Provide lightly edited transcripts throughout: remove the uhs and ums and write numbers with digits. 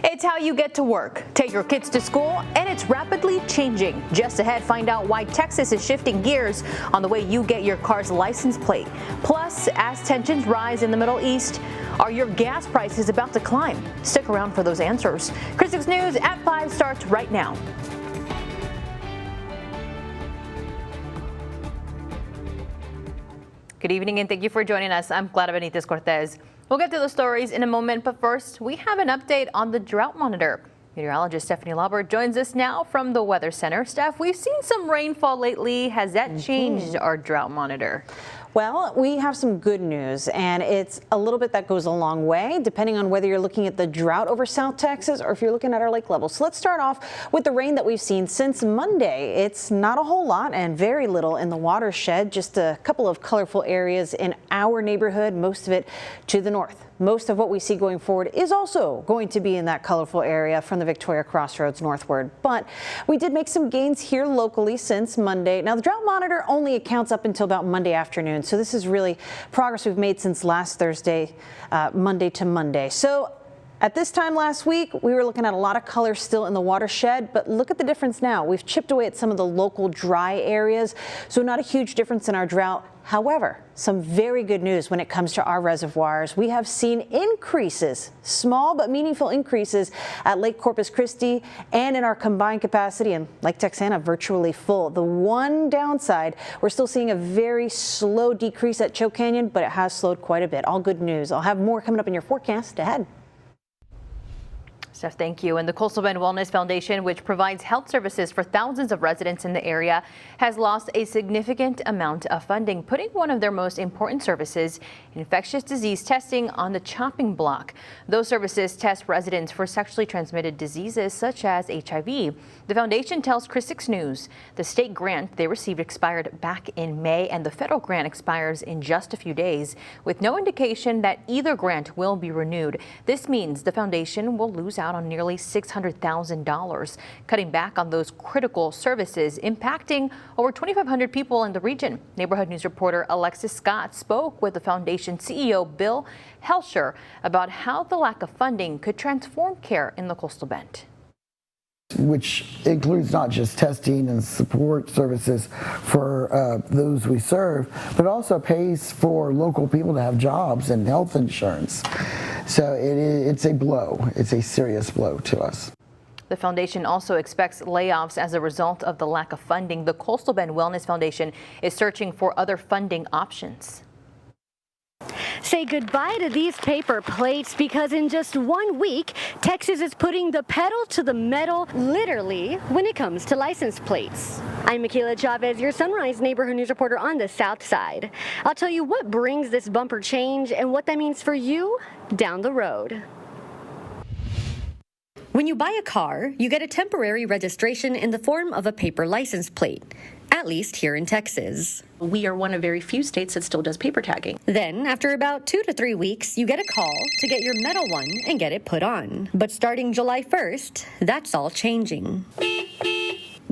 It's how you get to work, take your kids to school, and it's rapidly changing. Just ahead, find out why Texas is shifting gears on the way you get your car's license plate. Plus, as tensions rise in the Middle East, are your gas prices about to climb? Stick around for those answers. KRIS 6 News at 5 starts right now. Good evening and thank you for joining us. I'm Clara Benitez Cortez. We'll get to the stories in a moment, but first, we have an update on the drought monitor. Meteorologist Stephanie Lauber joins us now from the Weather Center. Steph, we've seen some rainfall lately. Has that changed our drought monitor? Well, we have some good news, and it's a little bit that goes a long way, depending on whether you're looking at the drought over South Texas or if you're looking at our lake level. So let's start off with the rain that we've seen since Monday. It's not a whole lot and very little in the watershed, just a couple of colorful areas in our neighborhood, most of it to the north. Most of what we see going forward is also going to be in that colorful area from the Victoria Crossroads northward. But we did make some gains here locally since Monday. Now, the drought monitor only accounts up until about Monday afternoon. So this is really progress we've made since last Thursday, Monday to Monday. So at this time last week, we were looking at a lot of color still in the watershed, but look at the difference now. We've chipped away at some of the local dry areas, so not a huge difference in our drought. However, some very good news when it comes to our reservoirs. We have seen increases, small but meaningful increases at Lake Corpus Christi and in our combined capacity, and Lake Texana virtually full. The one downside, we're still seeing a very slow decrease at Choke Canyon, but it has slowed quite a bit. All good news. I'll have more coming up in your forecast ahead. Steph, thank you. And the Coastal Bend Wellness Foundation, which provides health services for thousands of residents in the area, has lost a significant amount of funding, putting one of their most important services, infectious disease testing, on the chopping block. Those services test residents for sexually transmitted diseases such as HIV. The foundation tells KRIS 6 News the state grant they received expired back in May, and the federal grant expires in just a few days, with no indication that either grant will be renewed. This means the foundation will lose out on nearly $600,000, cutting back on those critical services, impacting over 2,500 people in the region. Neighborhood News reporter Alexis Scott spoke with the foundation CEO Bill Helsher about how the lack of funding could transform care in the Coastal Bend, which includes not just testing and support services for those we serve, but also pays for local people to have jobs and health insurance. So it's a blow. It's a serious blow to us. The foundation also expects layoffs as a result of the lack of funding. The Coastal Bend Wellness Foundation is searching for other funding options. Say goodbye to these paper plates, because in just 1 week, Texas is putting the pedal to the metal, literally, when it comes to license plates. I'm Michaela Chavez, your Sunrise Neighborhood News reporter on the South Side. I'll tell you what brings this bumper change and what that means for you down the road. When you buy a car, you get a temporary registration in the form of a paper license plate, at least here in Texas. We are one of very few states that still does paper tagging. Then, after about 2 to 3 weeks, you get a call to get your metal one and get it put on. But starting July 1st, that's all changing.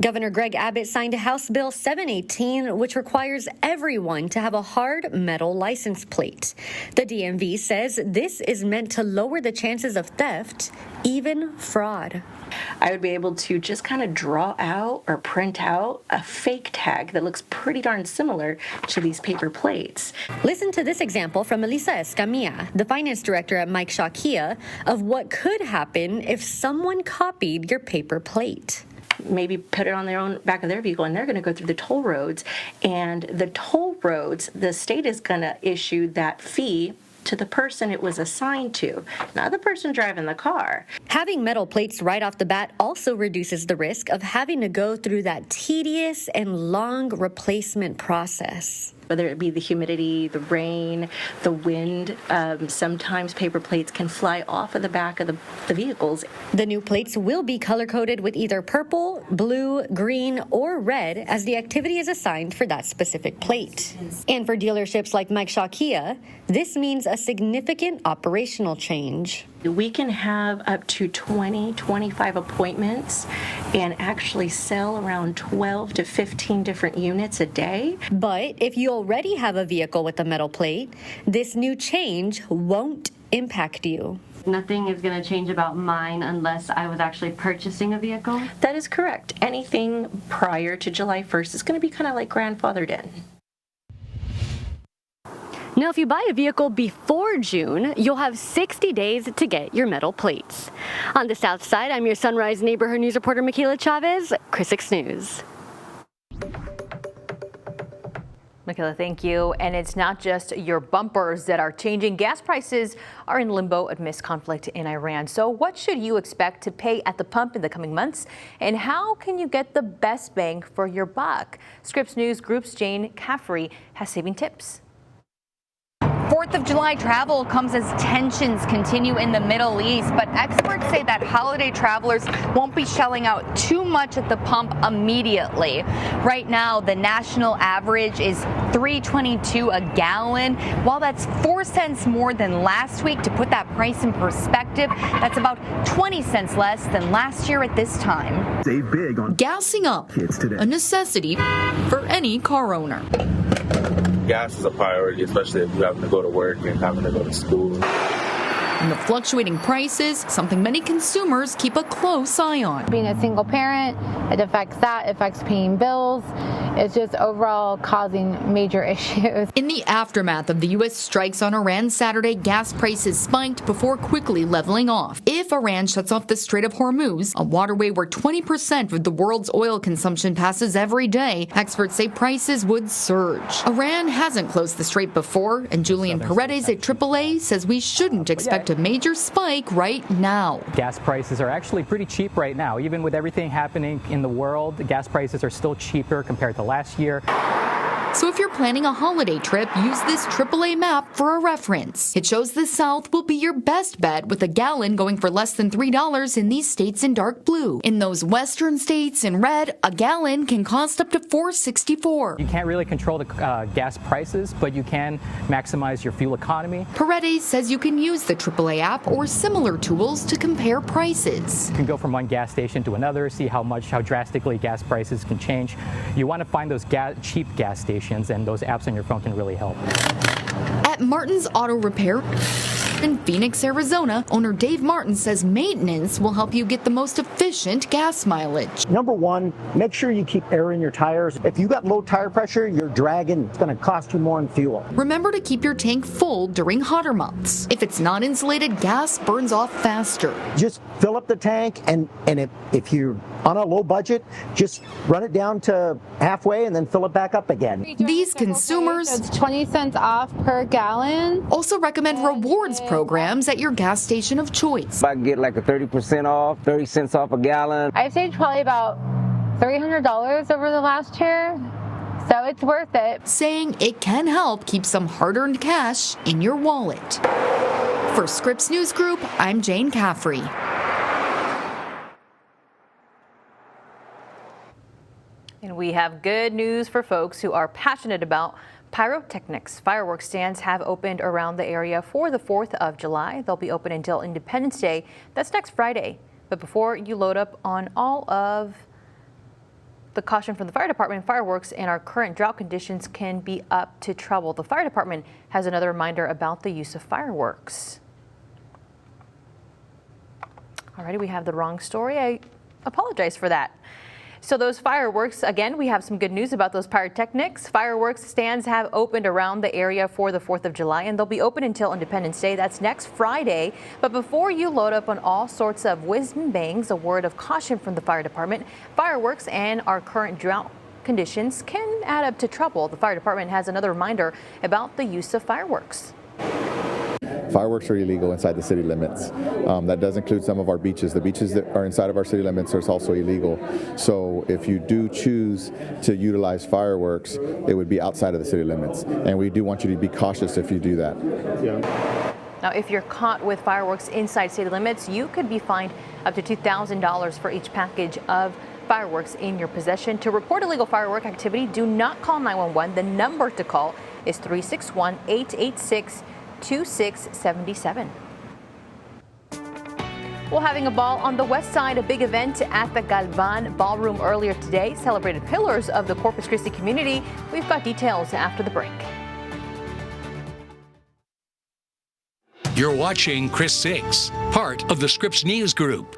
Governor Greg Abbott signed House Bill 718, which requires everyone to have a hard metal license plate. The DMV says this is meant to lower the chances of theft, even fraud. I would be able to just kind of draw out or print out a fake tag that looks pretty darn similar to these paper plates. Listen to this example from Melissa Escamilla, the finance director at Mike Shaw Kia, of what could happen if someone copied your paper plate. Maybe put it on their own back of their vehicle, and they're going to go through the toll roads, and the toll roads, the state is going to issue that fee to the person it was assigned to, not the person driving the car. Having metal plates right off the bat also reduces the risk of having to go through that tedious and long replacement process. Whether it be the humidity, the rain, the wind, sometimes paper plates can fly off of the back of the vehicles. The new plates will be color-coded with either purple, blue, green, or red as the activity is assigned for that specific plate. And for dealerships like Mike Shaw Kia, this means a significant operational change. We can have up to 20, 25 appointments and actually sell around 12 to 15 different units a day. But if you already have a vehicle with a metal plate, this new change won't impact you. Nothing is going to change about mine unless I was actually purchasing a vehicle? That is correct. Anything prior to July 1st is going to be kind of like grandfathered in. Now, if you buy a vehicle before June, you'll have 60 days to get your metal plates. On the south side, I'm your Sunrise Neighborhood News reporter, Michaela Chavez, Chris 6 News. Michaela, thank you. And it's not just your bumpers that are changing. Gas prices are in limbo amidst conflict in Iran. So what should you expect to pay at the pump in the coming months? And how can you get the best bang for your buck? Scripps News Group's Jane Caffrey has saving tips. 4th of July travel comes as tensions continue in the Middle East, but experts say that holiday travelers won't be shelling out too much at the pump immediately. Right now, the national average is $3.22 a gallon. While that's 4 cents more than last week, to put that price in perspective, that's about 20 cents less than last year at this time. Save big on gassing up, a necessity for any car owner. Gas is a priority, especially if you're having to go to work and having to go to school. And the fluctuating prices, something many consumers keep a close eye on. Being a single parent, it affects that, it affects paying bills. It's just overall causing major issues. In the aftermath of the U.S. strikes on Iran Saturday, gas prices spiked before quickly leveling off. If Iran shuts off the Strait of Hormuz, a waterway where 20% of the world's oil consumption passes every day, experts say prices would surge. Iran hasn't closed the strait before, and Julian Paredes at AAA says we shouldn't expect a major spike right now. Gas prices are actually pretty cheap right now. Even with everything happening in the world, the gas prices are still cheaper compared to last year. So if you're planning a holiday trip, use this AAA map for a reference. It shows the South will be your best bet, with a gallon going for less than $3 in these states in dark blue. In those western states in red, a gallon can cost up to $4.64. You can't really control the gas prices, but you can maximize your fuel economy. Paredes says you can use the AAA app or similar tools to compare prices. You can go from one gas station to another, see how drastically gas prices can change. You want to find those cheap gas stations, and those apps on your phone can really help. At Martin's Auto Repair in Phoenix, Arizona, owner Dave Martin says maintenance will help you get the most efficient gas mileage. Number one, make sure you keep air in your tires. If you got low tire pressure, you're dragging. It's going to cost you more in fuel. Remember to keep your tank full during hotter months. If it's not insulated, gas burns off faster. Just fill up the tank, and if you're on a low budget, just run it down to halfway and then fill it back up again. These consumers, it's 20 cents off per gallon. Also recommend rewards programs at your gas station of choice. I can get like a 30% off, 30 cents off a gallon. I've saved probably about $300 over the last year, so it's worth it. Saying it can help keep some hard-earned cash in your wallet. For Scripps News Group, I'm Jane Caffrey. And we have good news for folks who are passionate about pyrotechnics. Fireworks stands have opened around the area for the 4th of July. They'll be open until Independence Day. That's next Friday. But before you load up on all of the caution from the fire department, fireworks in our current drought conditions can be up to trouble. The fire department has another reminder about the use of fireworks. Alrighty, we have the wrong story. I apologize for that. So those fireworks, again, we have some good news about those pyrotechnics. Fireworks stands have opened around the area for the 4th of July, and they'll be open until Independence Day. That's next Friday. But before you load up on all sorts of whiz and bangs, a word of caution from the fire department. Fireworks and our current drought conditions can add up to trouble. The fire department has another reminder about the use of fireworks. Fireworks are illegal inside the city limits. That does include some of our beaches. The beaches that are inside of our city limits are also illegal. So if you do choose to utilize fireworks, it would be outside of the city limits. And we do want you to be cautious if you do that. Now, if you're caught with fireworks inside city limits, you could be fined up to $2,000 for each package of fireworks in your possession. To report illegal firework activity, do not call 911. The number to call is 361-886-2677. Well, having a ball on the west side, a big event at the Galvan Ballroom earlier today celebrated pillars of the Corpus Christi community. We've got details after the break. You're watching Chris 6, part of the Scripps News Group.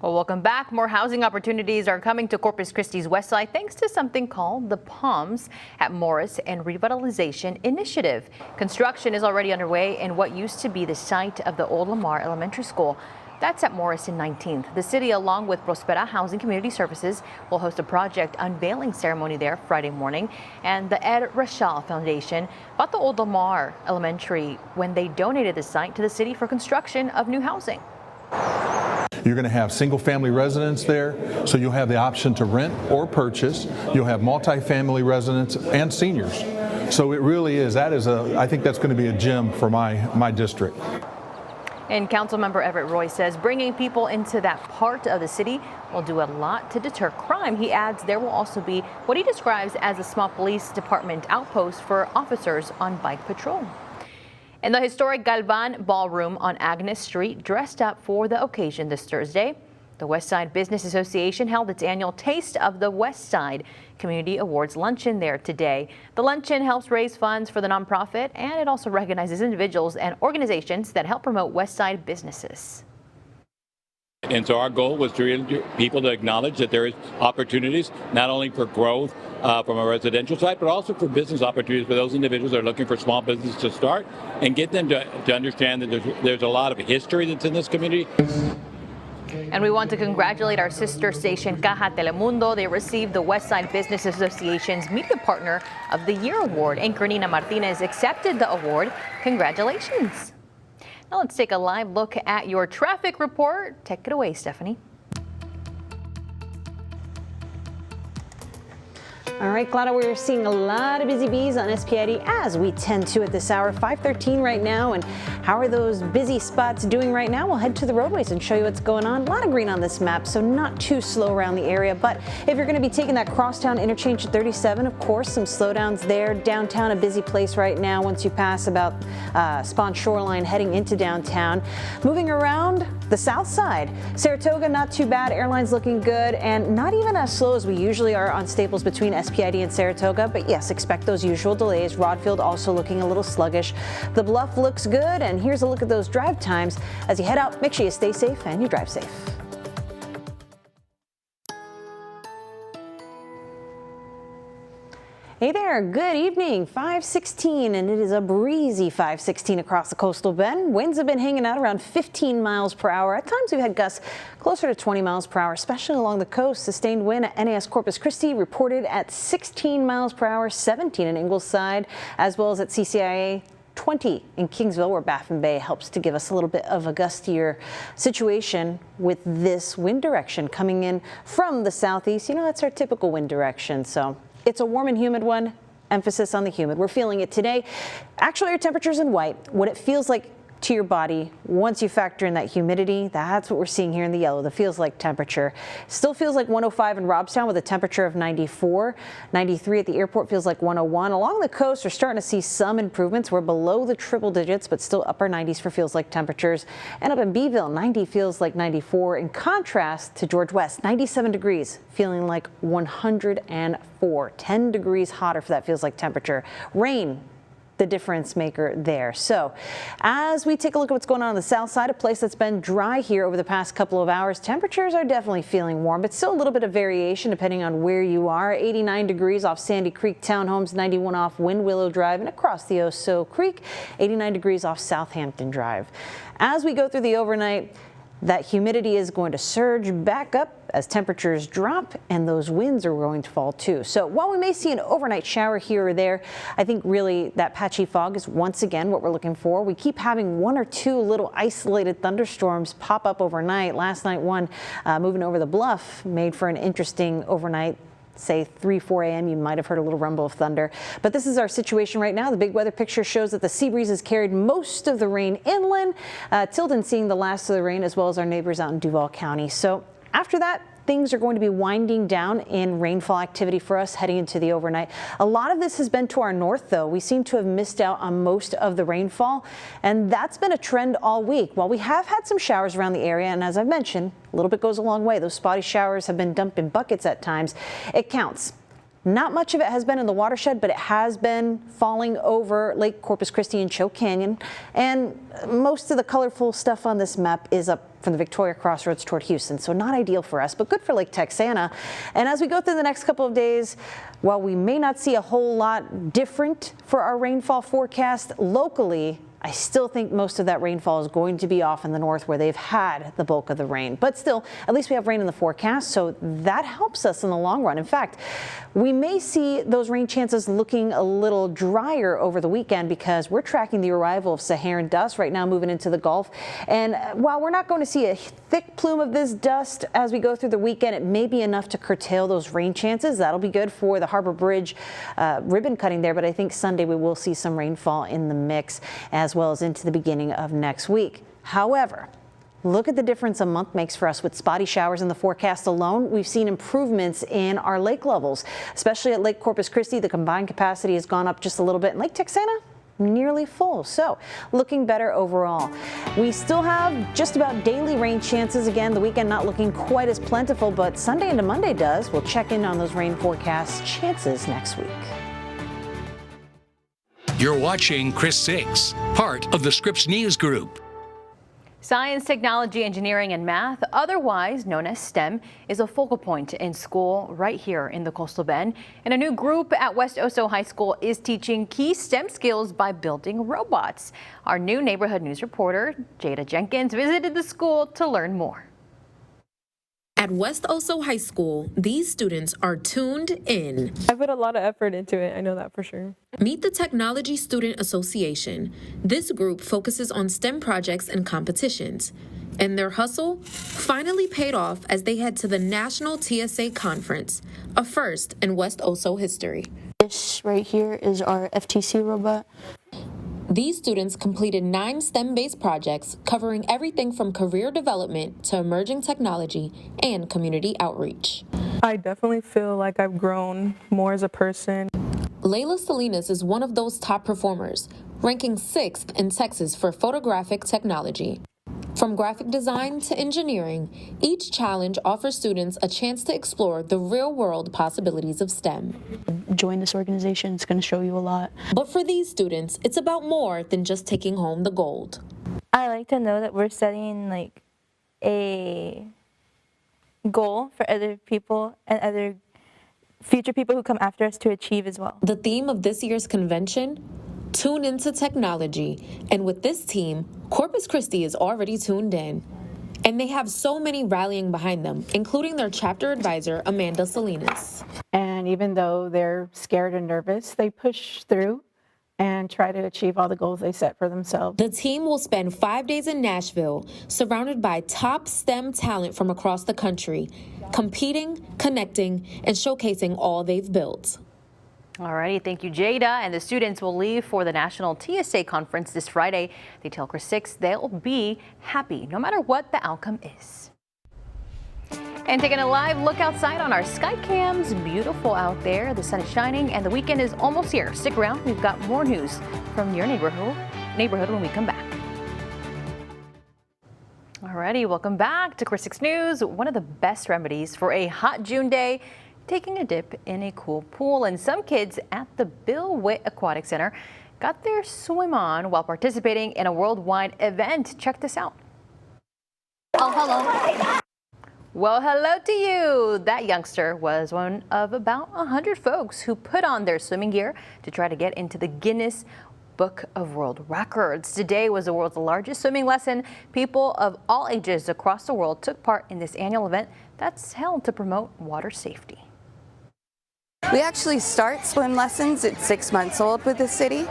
Well, welcome back. More housing opportunities are coming to Corpus Christi's west side thanks to something called the Palms at Morris and Revitalization Initiative. Construction is already underway in what used to be the site of the old Lamar Elementary School. That's at Morris and 19th. The city, along with Prospera Housing Community Services, will host a project unveiling ceremony there Friday morning. And the Ed Rashal Foundation bought the old Lamar Elementary when they donated the site to the city for construction of new housing. You're going to have single-family residents there, so you'll have the option to rent or purchase. You'll have multifamily residents and seniors. So it really is, I think that's going to be a gem for my district. And Councilmember Everett Roy says bringing people into that part of the city will do a lot to deter crime. He adds there will also be what he describes as a small police department outpost for officers on bike patrol. In the historic Galvan Ballroom on Agnes Street, dressed up for the occasion this Thursday, the West Side Business Association held its annual Taste of the West Side Community Awards luncheon there today. The luncheon helps raise funds for the nonprofit, and it also recognizes individuals and organizations that help promote West Side businesses. And so our goal was to people to acknowledge that there is opportunities not only for growth from a residential side, but also for business opportunities for those individuals that are looking for small business to start, and get them to understand that there's a lot of history that's in this community. And we want to congratulate our sister station Caja Telemundo. They received the West Side Business Association's Media Partner of the Year Award. Anchor Nina Martinez accepted the award. Congratulations. Now let's take a live look at your traffic report. Take it away, Stephanie. All right, Claudia, we're seeing a lot of busy bees on SP-80 as we tend to at this hour, 5:13 right now. And how are those busy spots doing right now? We'll head to the roadways and show you what's going on. A lot of green on this map, so not too slow around the area. But if you're going to be taking that crosstown interchange at 37, of course, some slowdowns there. Downtown, a busy place right now once you pass about Spawn Shoreline heading into downtown. Moving around the south side, Saratoga, not too bad. Airlines looking good and not even as slow as we usually are on Staples between SP-ID and Saratoga, but yes, expect those usual delays. Rodfield also looking a little sluggish. The Bluff looks good, and here's a look at those drive times. As you head out, make sure you stay safe and you drive safe. Hey there, good evening, 5:16, and it is a breezy 5:16 across the coastal bend. Winds have been hanging out around 15 miles per hour. At times we've had gusts closer to 20 miles per hour, especially along the coast. Sustained wind at NAS Corpus Christi reported at 16 miles per hour, 17 in Ingleside, as well as at CCIA 20 in Kingsville, where Baffin Bay helps to give us a little bit of a gustier situation with this wind direction coming in from the southeast. You know, that's our typical wind direction, so it's a warm and humid one. Emphasis on the humid. We're feeling it today. Actually, your temperature's in white. What it feels like to your body once you factor in that humidity, that's what we're seeing here in the yellow, the feels like temperature. Still feels like 105 in Robstown with a temperature of 94. 93 at the airport feels like 101. Along the coast, we're starting to see some improvements. We're below the triple digits, but still upper 90s for feels like temperatures. And up in Beeville, 90 feels like 94. In contrast to George West, 97 degrees, feeling like 104. 10 degrees hotter for that feels like temperature. Rain, the difference maker there. So as we take a look at what's going on the south side, a place that's been dry here over the past couple of hours, temperatures are definitely feeling warm, but still a little bit of variation depending on where you are. 89 degrees off Sandy Creek Townhomes, 91 off Wind Willow Drive and across the Oso Creek, 89 degrees off Southampton Drive. As we go through the overnight, that humidity is going to surge back up as temperatures drop, and those winds are going to fall too. So while we may see an overnight shower here or there, I think really that patchy fog is once again what we're looking for. We keep having one or two little isolated thunderstorms pop up overnight. Last night, one moving over the Bluff made for an interesting overnight. Say 3, 4 a.m. you might have heard a little rumble of thunder. But this is our situation right now. The big weather picture shows that the sea breeze has carried most of the rain inland. Tilden seeing the last of the rain, as well as our neighbors out in Duval County. So after that, things are going to be winding down in rainfall activity for us heading into the overnight. A lot of this has been to our north, though. We seem to have missed out on most of the rainfall, and that's been a trend all week. While we have had some showers around the area, and as I've mentioned, a little bit goes a long way. Those spotty showers have been dumped in buckets at times. It counts. Not much of it has been in the watershed, but it has been falling over Lake Corpus Christi and Choke Canyon. And most of the colorful stuff on this map is up from the Victoria Crossroads toward Houston, so not ideal for us, but good for Lake Texana. And as we go through the next couple of days, while we may not see a whole lot different for our rainfall forecast locally, I still think most of that rainfall is going to be off in the north where they've had the bulk of the rain. But still, at least we have rain in the forecast, so that helps us in the long run. In fact, we may see those rain chances looking a little drier over the weekend because we're tracking the arrival of Saharan dust right now moving into the Gulf. And while we're not going to see a thick plume of this dust as we go through the weekend, it may be enough to curtail those rain chances. That'll be good for the Harbor Bridge ribbon cutting there, but I think Sunday we will see some rainfall in the mix as well as into the beginning of next week. However, look at the difference a month makes for us with spotty showers in the forecast alone. We've seen improvements in our lake levels, especially at Lake Corpus Christi. The combined capacity has gone up just a little bit. And Lake Texana, nearly full. So looking better overall. We still have just about daily rain chances. Again, the weekend not looking quite as plentiful, but Sunday into Monday does. We'll check in on those rain forecast chances next week. You're watching Chris 6, part of the Scripps News Group. Science, technology, engineering, and math, otherwise known as STEM, is a focal point in school right here in the Coastal Bend. And a new group at West Oso High School is teaching key STEM skills by building robots. Our new neighborhood news reporter, Jada Jenkins, visited the school to learn more. At West Oso High School, these students are tuned in. I put a lot of effort into it, I know that for sure. Meet the Technology Student Association. This group focuses on STEM projects and competitions. And their hustle finally paid off as they head to the National TSA Conference, a first in West Oso history. This right here is our FTC robot. These students completed 9 STEM-based projects covering everything from career development to emerging technology and community outreach. I definitely feel like I've grown more as a person. Layla Salinas is one of those top performers, ranking 6th in Texas for photographic technology. From graphic design to engineering, each challenge offers students a chance to explore the real-world possibilities of STEM. Join this organization, it's going to show you a lot. But for these students, it's about more than just taking home the gold. I like to know that we're setting like a goal for other people and other future people who come after us to achieve as well. The theme of this year's convention? Tune into technology. And with this team, Corpus Christi is already tuned in. And they have so many rallying behind them, including their chapter advisor, Amanda Salinas. And even though they're scared and nervous, they push through and try to achieve all the goals they set for themselves. The team will spend 5 days in Nashville, surrounded by top STEM talent from across the country, competing, connecting, and showcasing all they've built. All righty, thank you, Jada. And the students will leave for the National TSA Conference this Friday. They tell Chris 6 they'll be happy no matter what the outcome is. And taking a live look outside on our sky cams, beautiful out there. The sun is shining and the weekend is almost here. Stick around, we've got more news from your neighborhood when we come back. Alrighty, welcome back to Chris 6 News. One of the best remedies for a hot June day, taking a dip in a cool pool. And some kids at the Bill Witt Aquatic Center got their swim on while participating in a worldwide event. Check this out. Oh, hello. Well, hello to you. That youngster was one of about 100 folks who put on their swimming gear to try to get into the Guinness Book of World Records. Today was the world's largest swimming lesson. People of all ages across the world took part in this annual event that's held to promote water safety. We actually start swim lessons at 6 months old with the city,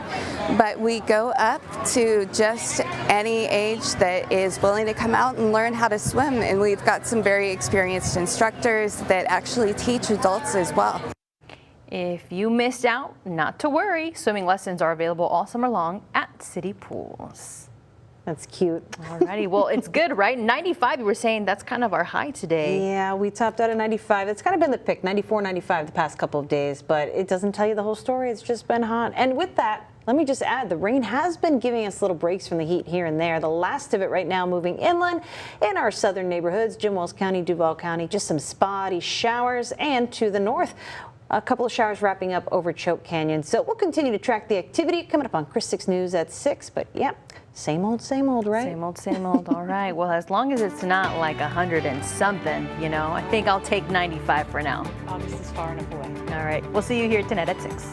but we go up to just any age that is willing to come out and learn how to swim. And we've got some very experienced instructors that actually teach adults as well. If you missed out, not to worry. Swimming lessons are available all summer long at city pools. That's cute. Alrighty, well, it's good, right? 95, you were saying that's kind of our high today. Yeah, we topped out at 95. It's kind of been the pick, 94, 95 the past couple of days, but it doesn't tell you the whole story. It's just been hot. And with that, let me just add, the rain has been giving us little breaks from the heat here and there. The last of it right now moving inland in our southern neighborhoods, Jim Wells County, Duval County, just some spotty showers. And to the north, A couple of showers wrapping up over Choke Canyon. So we'll continue to track the activity coming up on Chris 6 News at 6. But yeah, same old, right? Same old. All right. Well, as long as it's not like 100 and something, you know, I think I'll take 95 for now. August is far enough away. All right. We'll see you here tonight at 6.